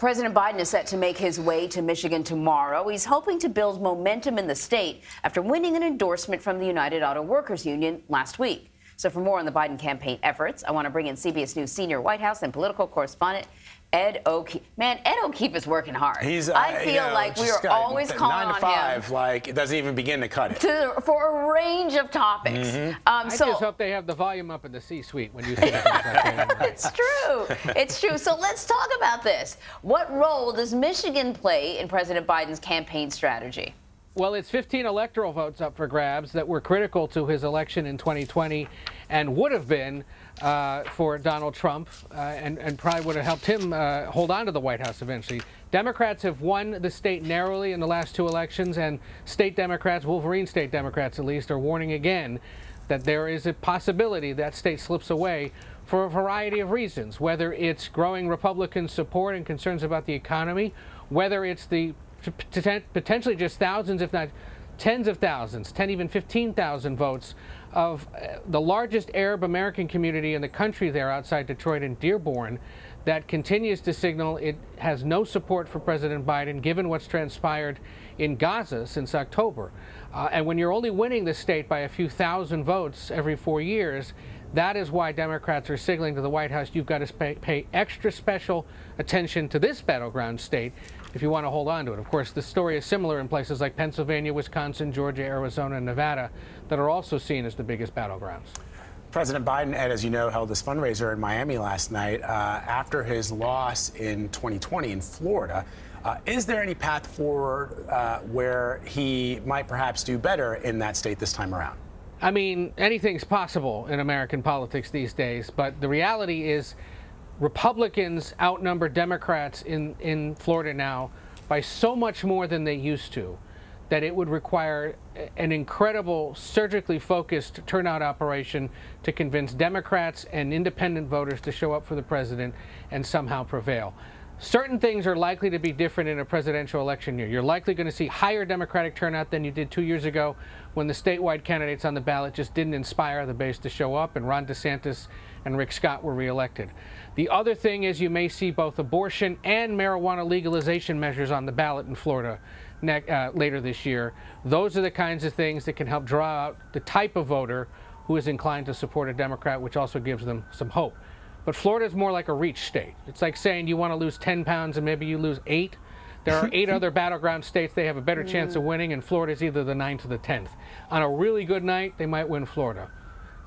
President Biden is set to make his way to Michigan tomorrow. He's hoping to build momentum in the state after winning an endorsement from the United Auto Workers Union last week. So for more on the Biden campaign efforts, I want to bring in CBS News senior White House and political correspondent Ed O'Keefe. Man, Ed O'Keefe is working hard. I feel like we are always calling on him. 9 to 5, like it doesn't even begin to cut it. For a range of topics. I just hope they have the volume up in the C-suite when you say that. It's true. It's true. So let's talk about this. What role does Michigan play in President Biden's campaign strategy? Well, it's 15 electoral votes up for grabs that were critical to his election in 2020 and would have been for Donald Trump and probably would have helped him hold on to the White House eventually. Democrats have won the state narrowly in the last 2 elections, and state Democrats, Wolverine state Democrats at least, are warning again that there is a possibility that state slips away for a variety of reasons, whether it's growing Republican support and concerns about the economy, whether it's the potentially just thousands, if not tens of thousands, 10, even 15,000 votes of the largest Arab American community in the country there outside Detroit and Dearborn that continues to signal it has no support for President Biden given what's transpired in Gaza since October. And when you're only winning the state by a few thousand votes every 4 years, that is why Democrats are signaling to the White House you've got to pay extra special attention to this battleground state if you want to hold on to it. Of course, the story is similar in places like Pennsylvania, Wisconsin, Georgia, Arizona, and Nevada that are also seen as the biggest battlegrounds. President Biden, Ed, as you know, held his fundraiser in Miami last night after his loss in 2020 in Florida. Is there any path forward where he might perhaps do better in that state this time around? I mean, anything's possible in American politics these days, but the reality is Republicans outnumber Democrats in Florida now by so much more than they used to that it would require an incredible surgically focused turnout operation to convince Democrats and independent voters to show up for the president and somehow prevail. Certain things are likely to be different in a presidential election year. You're likely going to see higher Democratic turnout than you did 2 years ago when the statewide candidates on the ballot just didn't inspire the base to show up and Ron DeSantis and Rick Scott were reelected. The other thing is you may see both abortion and marijuana legalization measures on the ballot in Florida later this year. Those are the kinds of things that can help draw out the type of voter who is inclined to support a Democrat, which also gives them some hope. But Florida is more like a reach state. It's like saying you want to lose 10 pounds and maybe you lose 8. There are 8 other battleground states they have a better chance of winning, and Florida is either the 9th or the 10th. On a really good night, they might win Florida.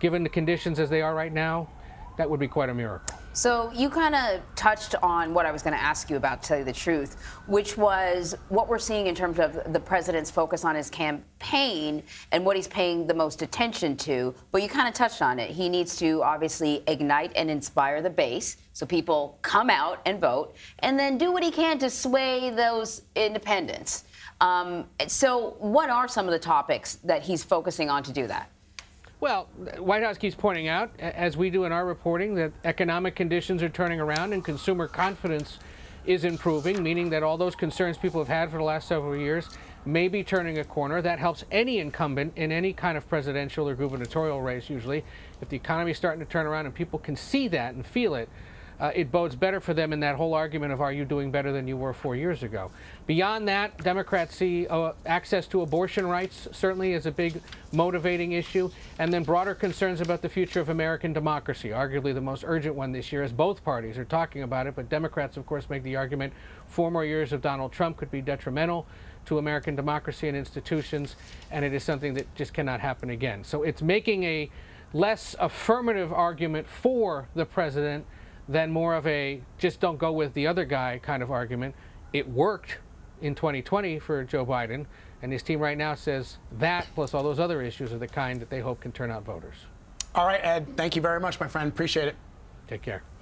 Given the conditions as they are right now, that would be quite a miracle. So you kind of touched on what I was going to ask you about, to tell you the truth, which was what we're seeing in terms of the president's focus on his campaign and what he's paying the most attention to. But you kind of touched on it. He needs to obviously ignite and inspire the base so people come out and vote, and then do what he can to sway those independents. So what are some of the topics that he's focusing on to do that? Well, the White House keeps pointing out, as we do in our reporting, that economic conditions are turning around and consumer confidence is improving, meaning that all those concerns people have had for the last several years may be turning a corner. That helps any incumbent in any kind of presidential or gubernatorial race, usually. If the economy is starting to turn around and people can see that and feel it, it bodes better for them in that whole argument of are you doing better than you were 4 years ago. Beyond that, Democrats see access to abortion rights certainly as a big motivating issue, and then broader concerns about the future of American democracy, arguably the most urgent one this year, as both parties are talking about it. But Democrats, of course, make the argument 4 more years of Donald Trump could be detrimental to American democracy and institutions, and it is something that just cannot happen again. So it's making a less affirmative argument for the president than more of a just don't go with the other guy kind of argument. It worked in 2020 for Joe Biden, and his team right now says that plus all those other issues are the kind that they hope can turn out voters. All right, Ed, thank you very much, my friend. Appreciate it. Take care.